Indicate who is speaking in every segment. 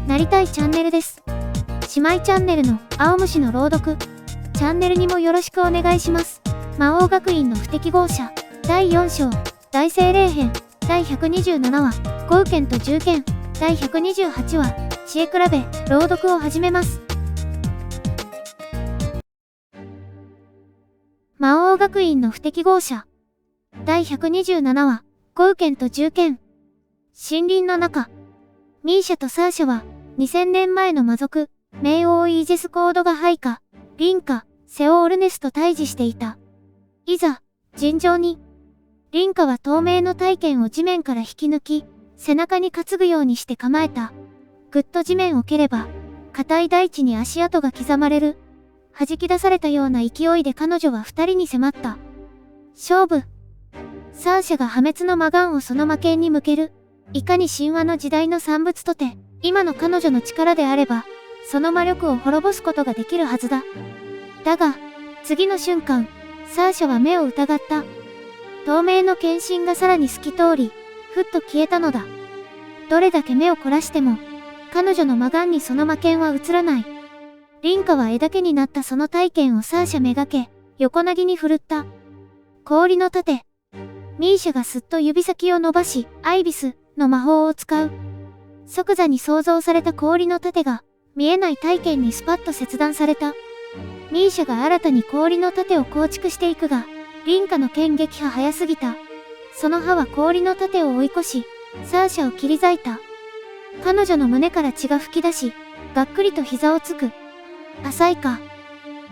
Speaker 1: なりたいチャンネルです。姉妹チャンネルの青虫の朗読チャンネルにもよろしくお願いします。魔王学院の不適合者第4章大精霊編第127話豪剣と銃剣第128話知恵比べ朗読を始めます。魔王学院の不適合者第127話豪剣と銃剣。森林の中、ミーシャとサーシャは2000年前の魔族冥王イージスコードが配下リンカセオールネスと対峙していた。いざ尋常にリンカは透明の体剣を地面から引き抜き背中に担ぐようにして構えた。ぐっと地面を蹴れば硬い大地に足跡が刻まれる。弾き出されたような勢いで彼女は二人に迫った。勝負。サーシャが破滅の魔眼をその魔剣に向ける。いかに神話の時代の産物とて今の彼女の力であればその魔力を滅ぼすことができるはずだ。だが次の瞬間サーシャは目を疑った。透明の剣身がさらに透き通りふっと消えたのだ。どれだけ目を凝らしても彼女の魔眼にその魔剣は映らない。リンカは枝毛になったその体剣をサーシャめがけ横なぎに振るった。氷の盾。ミーシャがすっと指先を伸ばしアイビスの魔法を使う。即座に創造された氷の盾が見えない体剣にスパッと切断された。ミーシャが新たに氷の盾を構築していくがリンカの剣撃破早すぎた。その刃は氷の盾を追い越しサーシャを切り裂いた。彼女の胸から血が噴き出しがっくりと膝をつく。浅いか。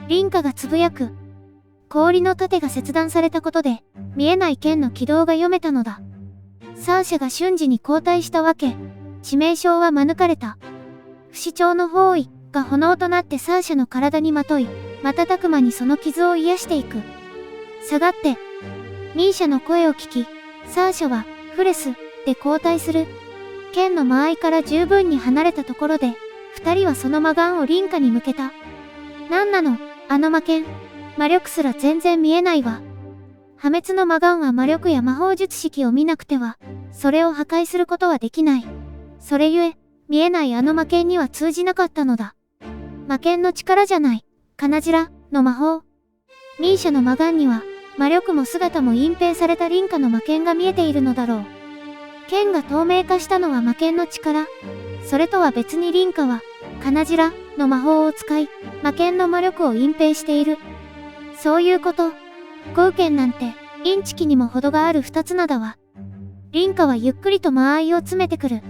Speaker 1: リンカがつぶやく。氷の盾が切断されたことで見えない剣の軌道が読めたのだ。サーシャが瞬時に後退したわけ。致命傷は免れた。不死鳥の包囲が炎となってサーシャの体にまとい瞬く間にその傷を癒していく。下がって。ミーシャの声を聞きサーシャはフレスで後退する。剣の間合いから十分に離れたところで二人はその魔眼をリンカに向けた。なんなのあの魔剣。魔力すら全然見えないわ。破滅の魔眼は魔力や魔法術式を見なくてはそれを破壊することはできない。それゆえ見えないあの魔剣には通じなかったのだ。魔剣の力じゃない。金面の魔法。ミーシャの魔眼には魔力も姿も隠蔽されたリンカの魔剣が見えているのだろう。剣が透明化したのは魔剣の力。それとは別にリンカは金面の魔法を使い魔剣の魔力を隠蔽している。そういうこと。豪剣なんてインチキにも程がある二つ名だわ。リンカはゆっくりと間合いを詰めてくる。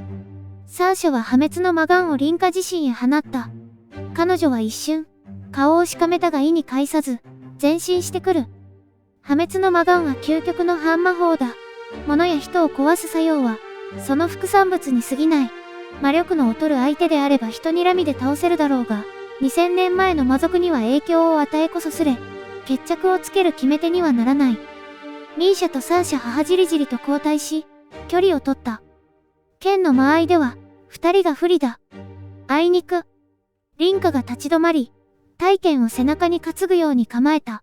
Speaker 1: サーシャは破滅の魔眼をリンカ自身へ放った。彼女は一瞬顔をしかめたが意に介さず前進してくる。破滅の魔眼は究極の反魔法だ。物や人を壊す作用はその副産物に過ぎない。魔力の劣る相手であれば人にらみで倒せるだろうが2000年前の魔族には影響を与えこそすれ決着をつける決め手にはならない。ミーシャとサーシャ母じりじりと交代し距離を取った。剣の間合いでは二人が不利だ。あいにくリンカが立ち止まり体剣を背中に担ぐように構えた。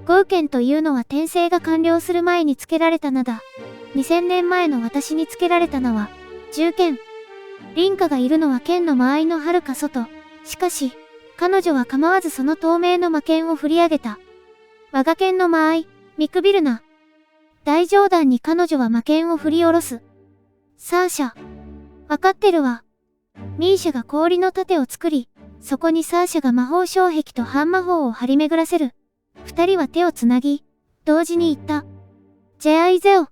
Speaker 1: 豪剣というのは転生が完了する前につけられた名だ。2000年前の私につけられた名は銃剣。リンカがいるのは剣の間合いの遥か外。しかし彼女は構わずその透明の魔剣を振り上げた。我が剣の間合い見くびるな。大上段に彼女は魔剣を振り下ろす。サーシャ。わかってるわ。ミーシャが氷の盾を作りそこにサーシャが魔法障壁と反魔法を張り巡らせる。二人は手をつなぎ同時に言った。ジェアイゼオ。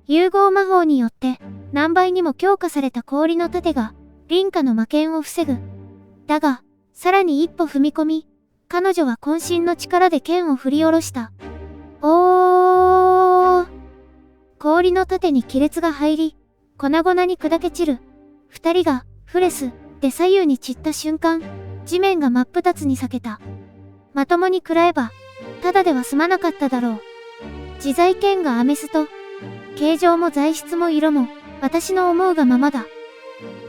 Speaker 1: 融合魔法によって何倍にも強化された氷の盾がリンカの魔剣を防ぐ。だがさらに一歩踏み込み彼女は渾身の力で剣を振り下ろした。おー。氷の盾に亀裂が入り粉々に砕け散る。二人がフレスで左右に散った瞬間地面が真っ二つに裂けた。まともに食らえばただでは済まなかっただろう。自在剣がアメスト。形状も材質も色も私の思うがままだ。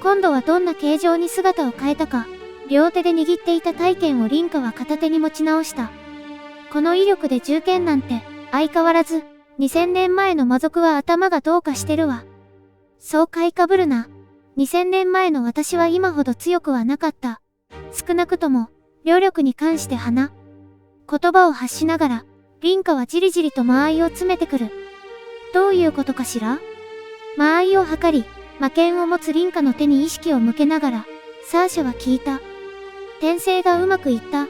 Speaker 1: 今度はどんな形状に姿を変えたか両手で握っていた体剣をリンカは片手に持ち直した。この威力で銃剣なんて相変わらず2000年前の魔族は頭がどうかしてるわ。そう買いかぶるな。2000年前の私は今ほど強くはなかった。少なくとも、霊力に関して言葉を発しながら、凛花はじりじりと間合いを詰めてくる。どういうことかしら？間合いを測り、魔剣を持つ凛花の手に意識を向けながら、サーシャは聞いた。転生がうまくいった。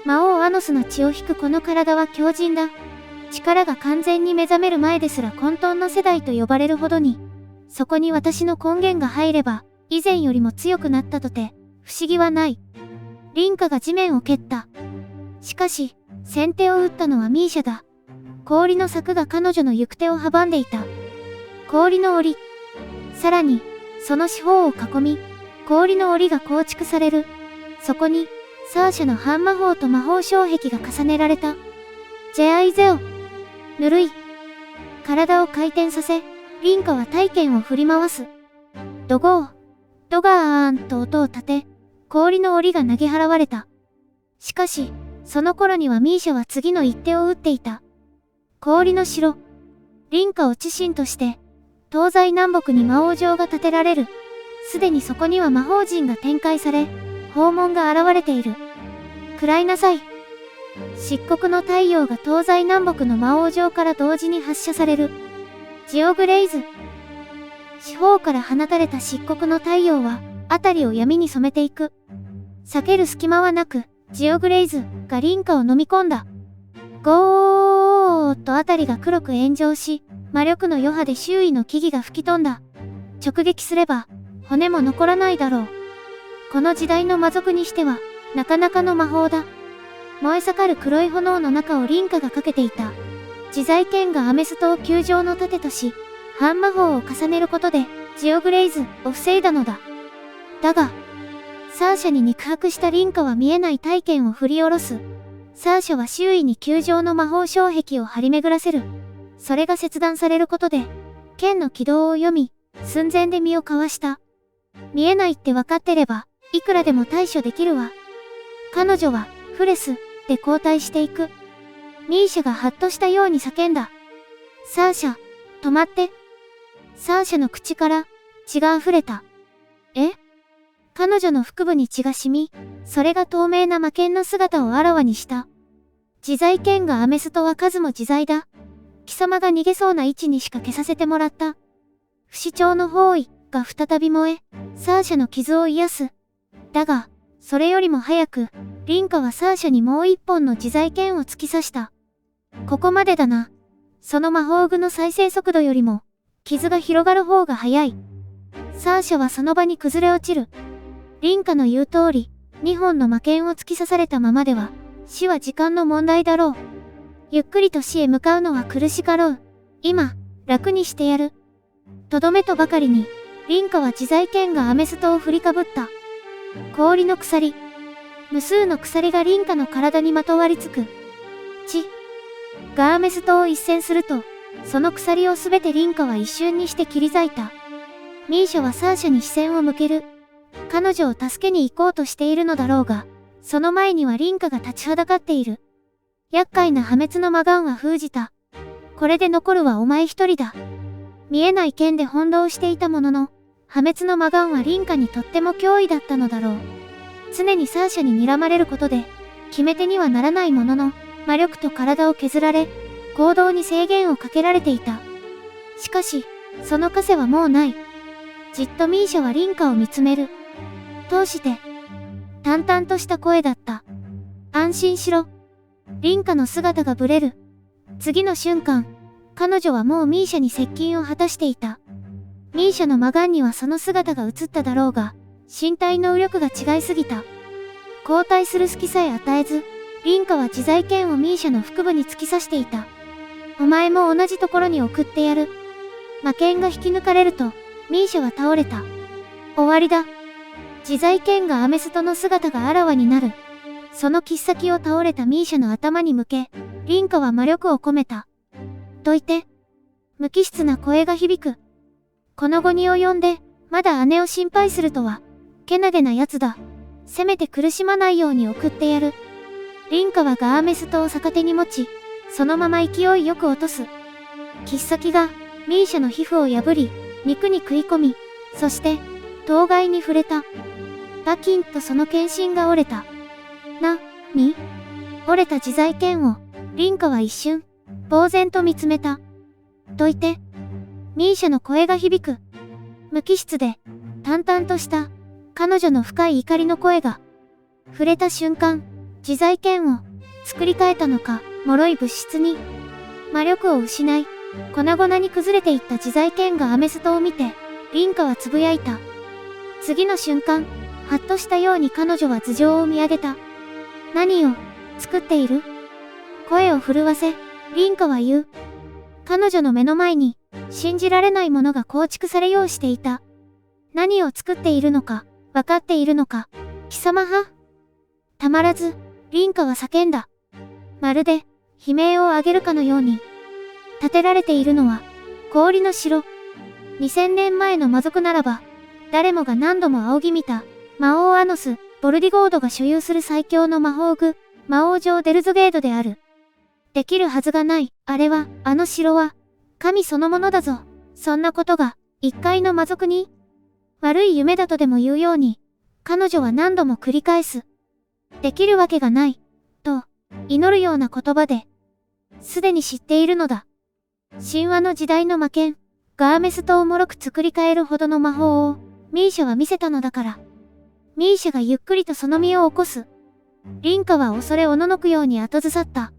Speaker 1: 魔王アノスの血を引くこの体は強靭だ。力が完全に目覚める前ですら混沌の世代と呼ばれるほどに、そこに私の根源が入れば、以前よりも強くなったとて、不思議はない。凛花が地面を蹴った。しかし、先手を打ったのはミーシャだ。氷の柵が彼女の行く手を阻んでいた。氷の檻。さらに、その四方を囲み、氷の檻が構築される。そこに、サーシャの半魔法と魔法障壁が重ねられた。ジェアイゼオ。ぬるい。体を回転させ、凛花は体剣を振り回す。ドゴー、ドガーンと音を立て、氷の檻が投げ払われた。しかし、その頃にはミーシャは次の一手を打っていた。氷の城。凛花を知神として、東西南北に魔王城が建てられる。すでにそこには魔法陣が展開され、訪問が現れている。食らいなさい。漆黒の太陽が東西南北の魔王城から同時に発射される。ジオグレイズ。四方から放たれた漆黒の太陽は、辺りを闇に染めていく。避ける隙間はなく、ジオグレイズが凛花を飲み込んだ。ゴーッと辺りが黒く炎上し、魔力の余波で周囲の木々が吹き飛んだ。直撃すれば、骨も残らないだろう。この時代の魔族にしては、なかなかの魔法だ。燃え盛る黒い炎の中を凛花がかけていた。自在剣がアメストを球状の盾とし、半魔法を重ねることで、ジオグレイズを防いだのだ。だが、サーシャに肉薄した凛花は見えない体剣を振り下ろす。サーシャは周囲に球状の魔法障壁を張り巡らせる。それが切断されることで、剣の軌道を読み、寸前で身をかわした。見えないって分かってれば、いくらでも対処できるわ。彼女は、フレス、で交代していく。ミーシャがハッとしたように叫んだ。サーシャ、止まって。サーシャの口から血が溢れた。え？彼女の腹部に血が染み、それが透明な魔剣の姿をあらわにした。自在剣がアメストは数も自在だ。貴様が逃げそうな位置にしか消させてもらった。不死鳥の包囲が再び燃え、サーシャの傷を癒す。だが、それよりも早く、凛花はサーシャにもう一本の自在剣を突き刺した。ここまでだな。その魔法具の再生速度よりも、傷が広がる方が早い。サーシャはその場に崩れ落ちる。凛花の言う通り、2本の魔剣を突き刺されたままでは、死は時間の問題だろう。ゆっくりと死へ向かうのは苦しかろう。今、楽にしてやる。とどめとばかりに、凛花は自在剣がアメストを振りかぶった。氷の鎖。無数の鎖が凛花の体にまとわりつく。がアメストを一閃すると、その鎖をすべて凛花は一瞬にして切り裂いた。ミーシャはサーシャに視線を向ける。彼女を助けに行こうとしているのだろうが、その前には凛花が立ちはだかっている。厄介な破滅の魔眼は封じた。これで残るはお前一人だ。見えない剣で翻弄していたものの、破滅の魔眼は凛花にとっても脅威だったのだろう。常にサーシャに睨まれることで、決め手にはならないものの、魔力と体を削られ、行動に制限をかけられていた。しかし、その枷はもうない。じっとミーシャは凛花を見つめる。通して、淡々とした声だった。安心しろ。凛花の姿がぶれる。次の瞬間、彼女はもうミーシャに接近を果たしていた。ミーシャの魔眼にはその姿が映っただろうが、身体能力が違いすぎた。交代する隙さえ与えず、凛花は自在剣をミーシャの腹部に突き刺していた。お前も同じところに送ってやる。魔剣が引き抜かれると、ミーシャは倒れた。終わりだ。自在剣がアメストの姿があらわになる。その切っ先を倒れたミーシャの頭に向け、凛花は魔力を込めた。どいて。無機質な声が響く。この後に及んで、まだ姉を心配するとは、けなげな奴だ。せめて苦しまないように送ってやる。凛花はガーメストを逆手に持ち、そのまま勢いよく落とす。切っ先が、ミーシャの皮膚を破り、肉に食い込み、そして、当該に触れた。バキンとその剣心が折れた。に折れた自在剣を、凛花は一瞬、呆然と見つめた。どいて。ミーシャの声が響く。無機質で、淡々とした、彼女の深い怒りの声が、触れた瞬間、自在剣を、作り変えたのか、脆い物質に、魔力を失い、粉々に崩れていった自在剣がアメストを見て、凛花はつぶやいた。次の瞬間、はっとしたように彼女は頭上を見上げた。何を、作っている？声を震わせ、凛花は言う。彼女の目の前に、信じられないものが構築されようしていた。何を作っているのか、わかっているのか、貴様は？たまらず、凛花は叫んだ。まるで、悲鳴を上げるかのように。建てられているのは、氷の城。2000年前の魔族ならば、誰もが何度も仰ぎ見た、魔王アノス・ボルディゴードが所有する最強の魔法具、魔王城デルゾゲードである。できるはずがない、あれは、あの城は、神そのものだぞ。そんなことが、一介の魔族に、悪い夢だとでも言うように、彼女は何度も繰り返す。できるわけがない、と、祈るような言葉で、すでに知っているのだ。神話の時代の魔剣、ガーメストを脆く作り変えるほどの魔法を、ミーシャは見せたのだから。ミーシャがゆっくりとその身を起こす。凛花は恐れおののくように後ずさった。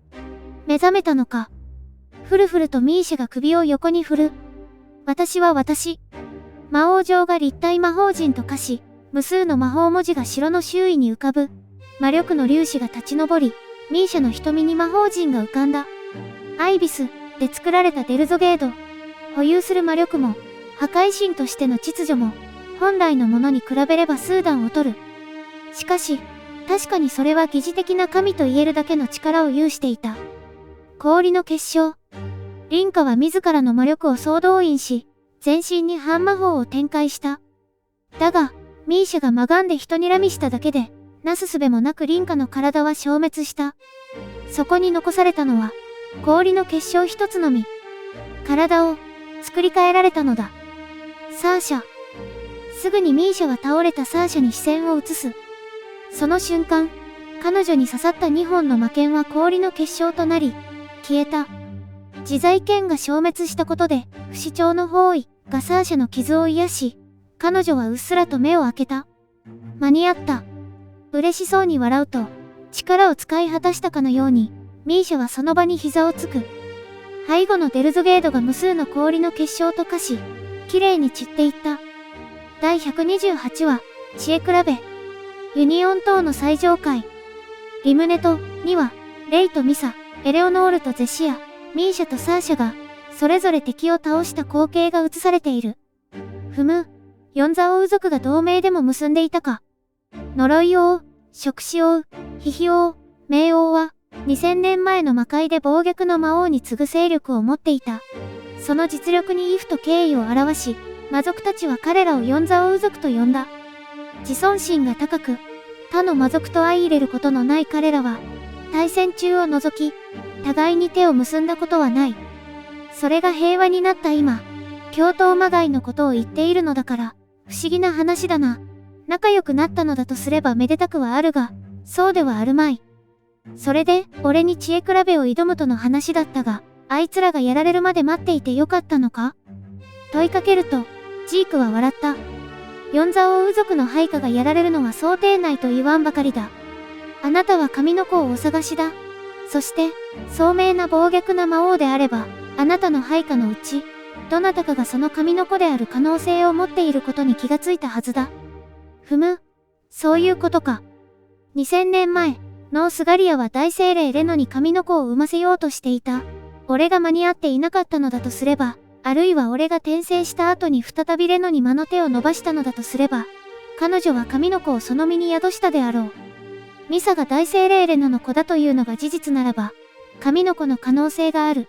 Speaker 1: 目覚めたのか。ふるふるとミーシャが首を横に振る。私は私。魔王城が立体魔法陣と化し、無数の魔法文字が城の周囲に浮かぶ。魔力の粒子が立ち上り、ミーシャの瞳に魔法陣が浮かんだ。アイビスで作られたデルゾゲード。保有する魔力も、破壊神としての秩序も、本来のものに比べれば数段劣る。しかし、確かにそれは疑似的な神と言えるだけの力を有していた。氷の結晶。凛花は自らの魔力を総動員し、全身に半魔法を展開した。だが、ミーシャがまがんで人にらみしただけで、なすすべもなく凛花の体は消滅した。そこに残されたのは、氷の結晶一つのみ。体を、作り変えられたのだ。サーシャ。すぐにミーシャは倒れたサーシャに視線を移す。その瞬間、彼女に刺さった2本の魔剣は氷の結晶となり、消えた。自在剣が消滅したことで、不死鳥の包囲がサーシャの傷を癒し、彼女はうっすらと目を開けた。間に合った。嬉しそうに笑うと、力を使い果たしたかのように、ミーシャはその場に膝をつく。背後のデルゾゲードが無数の氷の結晶と化し、綺麗に散っていった。第128話、知恵比べ。ユニオン島の最上階。リムネトには、レイとミサ、エレオノールとゼシア、ミーシャとサーシャが、それぞれ敵を倒した光景が映されている。ふむ、四座王族が同盟でも結んでいたか。呪い王、触死王、ヒヒ王、冥王は、2000年前の魔界で暴虐の魔王に次ぐ勢力を持っていた。その実力に畏怖と敬意を表し、魔族たちは彼らを四座王族と呼んだ。自尊心が高く、他の魔族と相入れることのない彼らは、対戦中を除き、互いに手を結んだことはない。それが平和になった今、共闘魔界のことを言っているのだから、不思議な話だな。仲良くなったのだとすればめでたくはあるが、そうではあるまい。それで、俺に知恵比べを挑むとの話だったが、あいつらがやられるまで待っていてよかったのか？問いかけると、ジークは笑った。四座王族の配下がやられるのは想定内と言わんばかりだ。あなたは神の子をお探しだ。そして、聡明な暴虐な魔王であれば、あなたの配下のうち、どなたかがその神の子である可能性を持っていることに気がついたはずだ。ふむ、そういうことか。2000年前、ノースガリアは大精霊レノに神の子を産ませようとしていた。俺が間に合っていなかったのだとすれば、あるいは俺が転生した後に再びレノに魔の手を伸ばしたのだとすれば、彼女は神の子をその身に宿したであろう。ミサが大精霊レノの子だというのが事実ならば、神の子の可能性がある。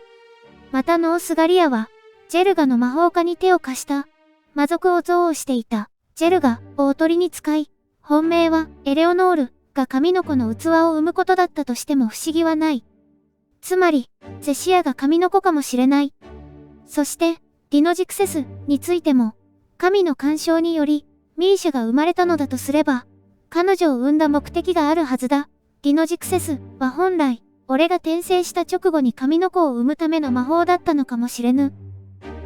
Speaker 1: またノースガリアは、ジェルガの魔法化に手を貸した。魔族を憎悪していた。ジェルガをおとりに使い、本命はエレオノールが神の子の器を生むことだったとしても不思議はない。つまり、ゼシアが神の子かもしれない。そして、ディノジクセスについても、神の干渉により、ミーシャが生まれたのだとすれば、彼女を生んだ目的があるはずだ。ディノジクセスは本来、俺が転生した直後に神の子を生むための魔法だったのかもしれぬ。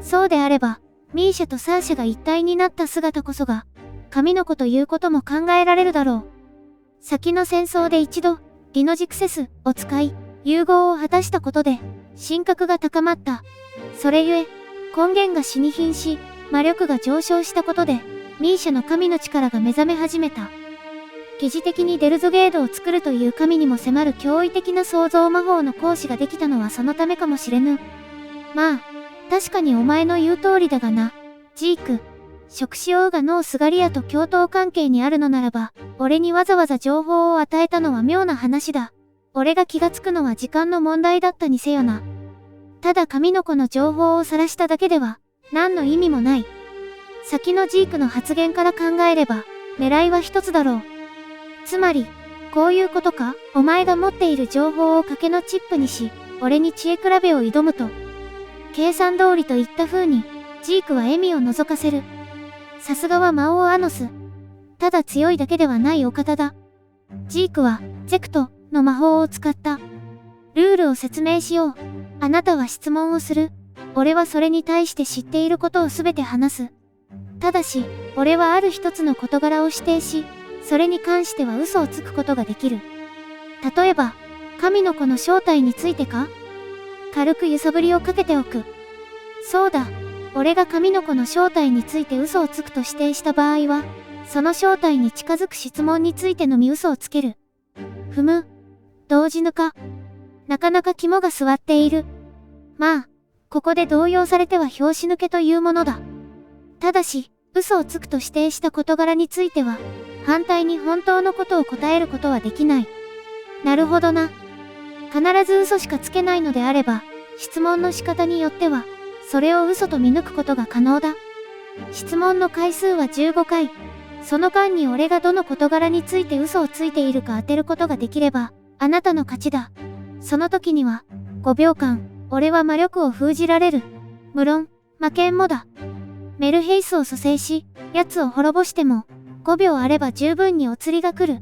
Speaker 1: そうであれば、ミーシャとサーシャが一体になった姿こそが、神の子ということも考えられるだろう。先の戦争で一度、ディノジクセスを使い、融合を果たしたことで、神格が高まった。それゆえ、根源が死に瀕し、魔力が上昇したことで、ミーシャの神の力が目覚め始めた。疑似的にデルゾゲードを作るという神にも迫る驚異的な創造魔法の行使ができたのはそのためかもしれぬ。まあ、確かにお前の言う通りだがな、ジーク。触手王がノースガリアと共闘関係にあるのならば、俺にわざわざ情報を与えたのは妙な話だ。俺が気がつくのは時間の問題だったにせよな。ただ神の子の情報を晒しただけでは、何の意味もない。先のジークの発言から考えれば、狙いは一つだろう。つまり、こういうことか、お前が持っている情報を賭けのチップにし、俺に知恵比べを挑むと。計算通りといった風に、ジークは笑みを覗かせる。さすがは魔王アノス。ただ強いだけではないお方だ。ジークは、ゼクトの魔法を使った。ルールを説明しよう。あなたは質問をする。俺はそれに対して知っていることをすべて話す。ただし、俺はある一つの事柄を指定し、それに関しては嘘をつくことができる。例えば、神の子の正体についてか？軽く揺さぶりをかけておく。そうだ、俺が神の子の正体について嘘をつくと指定した場合は、その正体に近づく質問についてのみ嘘をつける。ふむ、同時ぬか。なかなか肝が据わっている。まあ、ここで動揺されては拍子抜けというものだ。ただし、嘘をつくと指定した事柄については、反対に本当のことを答えることはできない。なるほどな。必ず嘘しかつけないのであれば、質問の仕方によっては、それを嘘と見抜くことが可能だ。質問の回数は15回。その間に俺がどの事柄について嘘をついているか当てることができれば、あなたの勝ちだ。その時には、5秒間、俺は魔力を封じられる。無論、魔剣もだ。メルヘイスを蘇生し、奴を滅ぼしても、5秒あれば十分にお釣りが来る。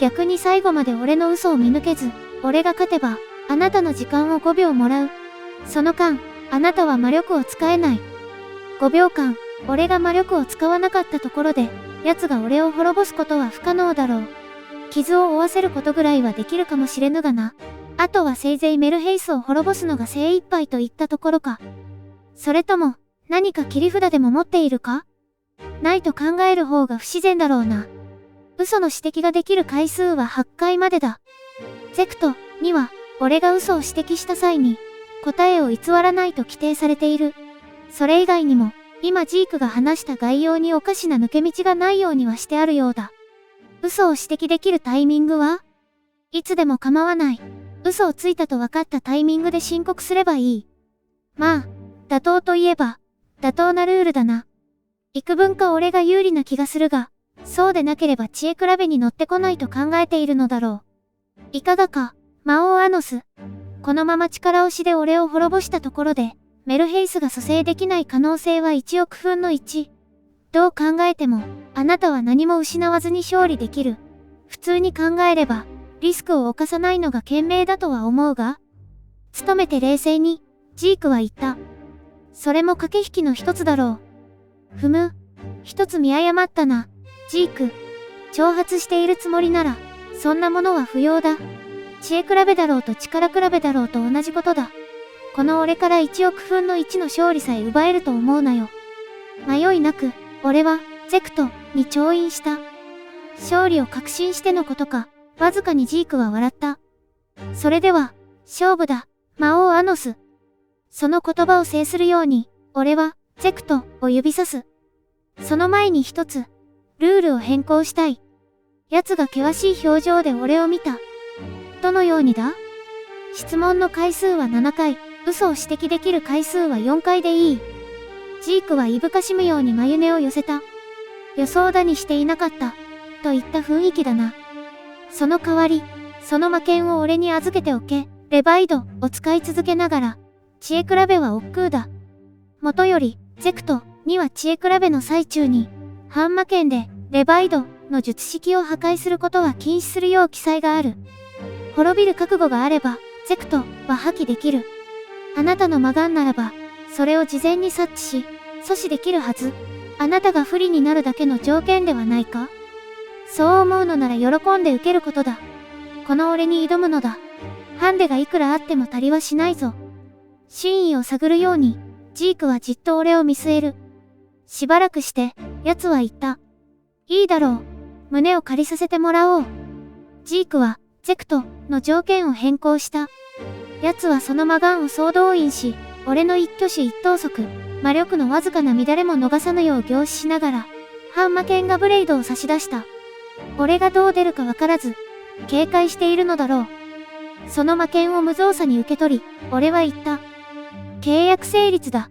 Speaker 1: 逆に最後まで俺の嘘を見抜けず、俺が勝てば、あなたの時間を5秒もらう。その間、あなたは魔力を使えない。5秒間、俺が魔力を使わなかったところで、奴が俺を滅ぼすことは不可能だろう。傷を負わせることぐらいはできるかもしれぬがな。あとはせいぜいメルヘイスを滅ぼすのが精一杯といったところか。それとも、何か切り札でも持っているか？ないと考える方が不自然だろうな。嘘の指摘ができる回数は8回までだ。ゼクトには、俺が嘘を指摘した際に、答えを偽らないと規定されている。それ以外にも、今ジークが話した概要におかしな抜け道がないようにはしてあるようだ。嘘を指摘できるタイミングはいつでも構わない。嘘をついたと分かったタイミングで申告すればいい。まあ、妥当といえば、妥当なルールだな。幾分か俺が有利な気がするが、そうでなければ知恵比べに乗ってこないと考えているのだろう。いかがか、魔王アノス。このまま力押しで俺を滅ぼしたところで、メルヘイスが蘇生できない可能性は1億分の1。どう考えても、あなたは何も失わずに勝利できる。普通に考えれば、リスクを冒さないのが賢明だとは思うが、努めて冷静に、ジークは言った。それも駆け引きの一つだろう。ふむ、一つ見誤ったな、ジーク。挑発しているつもりなら、そんなものは不要だ。知恵比べだろうと力比べだろうと同じことだ。この俺から1億分の1の勝利さえ奪えると思うなよ。迷いなく、俺は、ゼクトに調印した。勝利を確信してのことか、わずかにジークは笑った。それでは、勝負だ、魔王アノス。その言葉を制するように、俺は、ゼクトを指さす。その前に一つ、ルールを変更したい。奴が険しい表情で俺を見た。どのようにだ？質問の回数は7回、嘘を指摘できる回数は4回でいい。ジークはいぶかしむように眉根を寄せた。予想だにしていなかった、といった雰囲気だな。その代わり、その魔剣を俺に預けておけ、レバイドを使い続けながら、知恵比べは億劫だ。もとより、ゼクトには知恵比べの最中に、反魔剣で、レバイドの術式を破壊することは禁止するよう記載がある。滅びる覚悟があれば、ゼクトは破棄できる。あなたの魔眼ならば、それを事前に察知し、阻止できるはず。あなたが不利になるだけの条件ではないか？そう思うのなら喜んで受けることだ。この俺に挑むのだ。ハンデがいくらあっても足りはしないぞ。真意を探るように、ジークはじっと俺を見据える。しばらくして、奴は言った。いいだろう。胸を借りさせてもらおう。ジークは、ゼクトの条件を変更した。奴はその魔眼を総動員し、俺の一挙手一投足、魔力のわずかな乱れも逃さぬよう凝視しながら、反魔剣がブレイドを差し出した。俺がどう出るかわからず、警戒しているのだろう。その魔剣を無造作に受け取り、俺は言った。契約成立だ。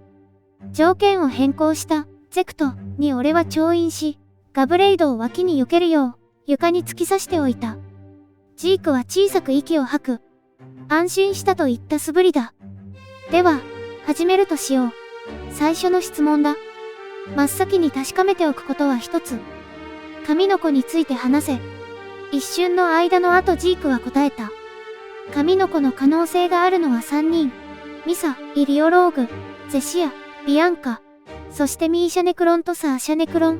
Speaker 1: 条件を変更した、ゼクトに俺は調印し、ガブレイドを脇に避けるよう、床に突き刺しておいた。ジークは小さく息を吐く。安心したと言った素振りだ。では、始めるとしよう。最初の質問だ。真っ先に確かめておくことは一つ。神の子について話せ。一瞬の間の後ジークは答えた。神の子の可能性があるのは3人。ミサ、イリオローグ、ゼシア、ビアンカ。そしてミーシャネクロンとサーシャネクロン。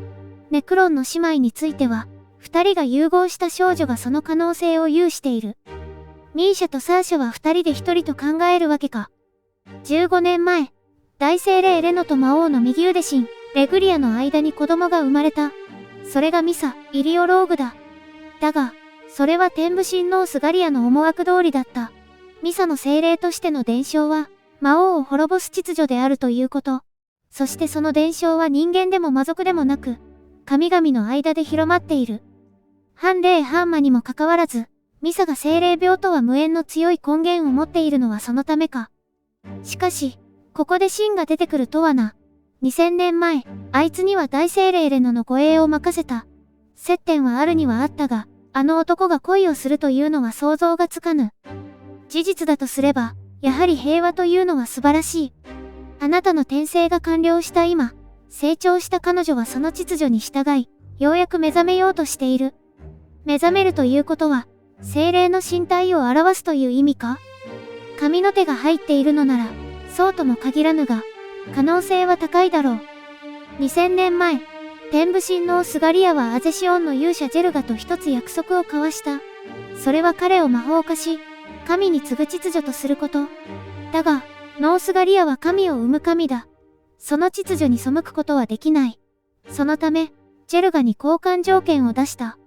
Speaker 1: ネクロンの姉妹については、2人が融合した少女がその可能性を有している。ミーシャとサーシャは2人で1人と考えるわけか。15年前、大精霊レノと魔王の右腕神、レグリアの間に子供が生まれた。それがミサ、イリオローグだ。だが、それは天武神ノースガリアの思惑通りだった。ミサの精霊としての伝承は、魔王を滅ぼす秩序であるということ。そしてその伝承は人間でも魔族でもなく、神々の間で広まっている。反霊反魔にもかかわらず、ミサが精霊病とは無縁の強い根源を持っているのはそのためか。しかし、ここで神が出てくるとはな。2000年前、あいつには大精霊レノの護衛を任せた。接点はあるにはあったが、あの男が恋をするというのは想像がつかぬ。事実だとすれば、やはり平和というのは素晴らしい。あなたの転生が完了した今、成長した彼女はその秩序に従い、ようやく目覚めようとしている。目覚めるということは、精霊の身体を表すという意味か？神の手が入っているのなら、そうとも限らぬが、可能性は高いだろう。2000年前、天武神のスガリアはアゼシオンの勇者ジェルガと一つ約束を交わした。それは彼を魔法化し、神に次ぐ秩序とすること。だが、ノースガリアは神を生む神だ。その秩序に背くことはできない。そのため、ジェルガに交換条件を出した。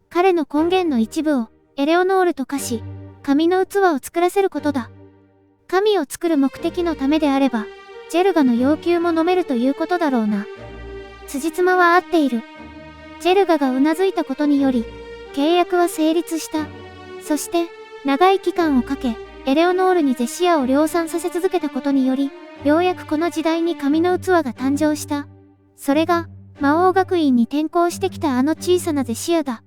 Speaker 1: 彼の根源の一部をエレオノールと化し、神の器を作らせることだ。神を作る目的のためであれば、ジェルガの要求も飲めるということだろうな。辻褄は合っている。ジェルガがうなずいたことにより、契約は成立した。そして、長い期間をかけ、エレオノールにゼシアを量産させ続けたことにより、ようやくこの時代に神の器が誕生した。それが、魔王学院に転校してきたあの小さなゼシアだ。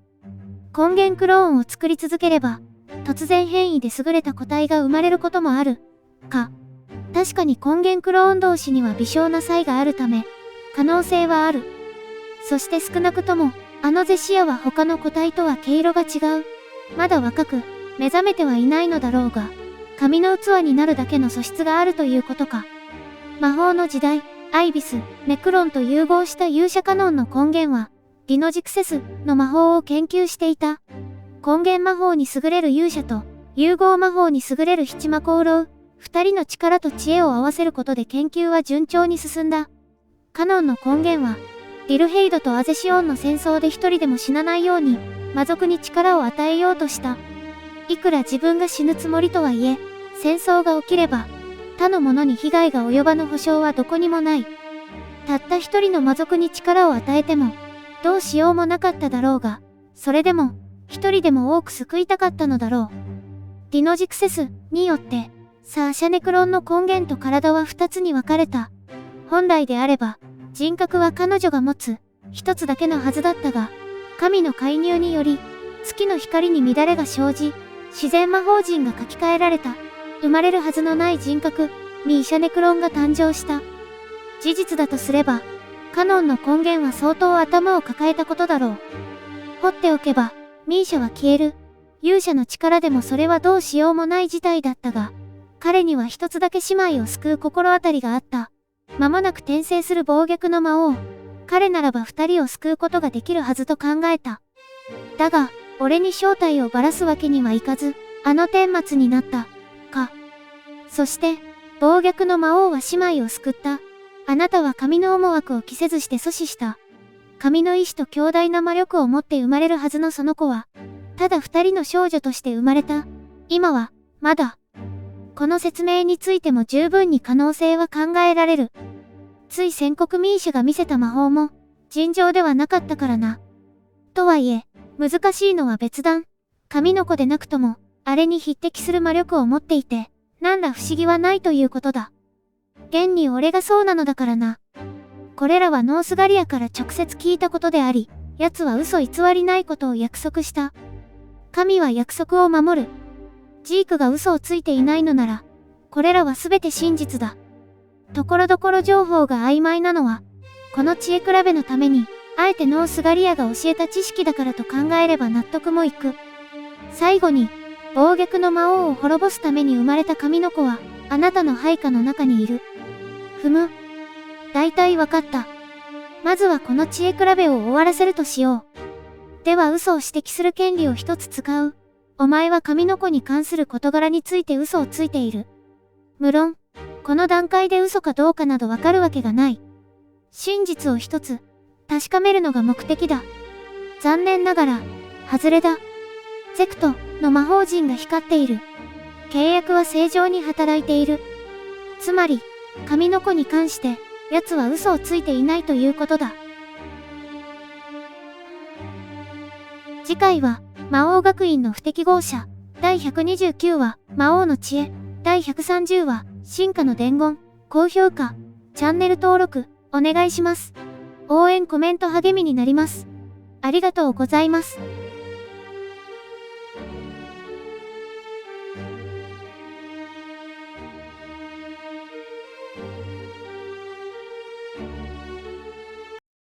Speaker 1: 根源クローンを作り続ければ、突然変異で優れた個体が生まれることもある。か。確かに根源クローン同士には微小な差異があるため、可能性はある。そして少なくとも、あのゼシアは他の個体とは毛色が違う。まだ若く、目覚めてはいないのだろうが、神の器になるだけの素質があるということか。魔法の時代、アイビス、ネクロンと融合した勇者カノンの根源は、ディノジクセスの魔法を研究していた。根源魔法に優れる勇者と、融合魔法に優れる七魔コウロウ、二人の力と知恵を合わせることで研究は順調に進んだ。カノンの根源は、ディルヘイドとアゼシオンの戦争で一人でも死なないように、魔族に力を与えようとした。いくら自分が死ぬつもりとはいえ、戦争が起きれば、他の者に被害が及ばぬ保証はどこにもない。たった一人の魔族に力を与えても、どうしようもなかっただろうが、それでも、一人でも多く救いたかったのだろう。ディノジクセスによって、サーシャネクロンの根源と体は二つに分かれた。本来であれば、人格は彼女が持つ、一つだけのはずだったが、神の介入により、月の光に乱れが生じ、自然魔法陣が書き換えられた。生まれるはずのない人格、ミーシャネクロンが誕生した。事実だとすれば、カノンの根源は相当頭を抱えたことだろう。放っておけば、ミーシャは消える。勇者の力でもそれはどうしようもない事態だったが、彼には一つだけ姉妹を救う心当たりがあった。間もなく転生する暴虐の魔王。彼ならば二人を救うことができるはずと考えた。だが、俺に正体をばらすわけにはいかず、あの顛末になった。か。そして、暴虐の魔王は姉妹を救った。あなたは神の思惑を着せずして阻止した。神の意志と強大な魔力を持って生まれるはずのその子は、ただ二人の少女として生まれた。今は、まだ。この説明についても十分に可能性は考えられる。つい宣告ミーシャが見せた魔法も、尋常ではなかったからな。とはいえ、難しいのは別段。神の子でなくとも、あれに匹敵する魔力を持っていて、何ら不思議はないということだ。現に俺がそうなのだからな。これらはノースガリアから直接聞いたことであり、奴は嘘偽りないことを約束した。神は約束を守る。ジークが嘘をついていないのなら、これらはすべて真実だ。ところどころ情報が曖昧なのは、この知恵比べのために、あえてノースガリアが教えた知識だからと考えれば納得もいく。最後に、暴虐の魔王を滅ぼすために生まれた神の子は、あなたの配下の中にいる。ふむ。大体わかった。まずはこの知恵比べを終わらせるとしよう。では嘘を指摘する権利を一つ使う。お前は神の子に関する事柄について嘘をついている。無論、この段階で嘘かどうかなどわかるわけがない。真実を一つ、確かめるのが目的だ。残念ながら、外れだ。ゼクトの魔法陣が光っている。契約は正常に働いている。つまり、神の子に関して、奴は嘘をついていないということだ。次回は、魔王学院の不適合者、第129話、魔王の知恵、第130話、進化の伝言、高評価、チャンネル登録、お願いします。応援コメント励みになります。ありがとうございます。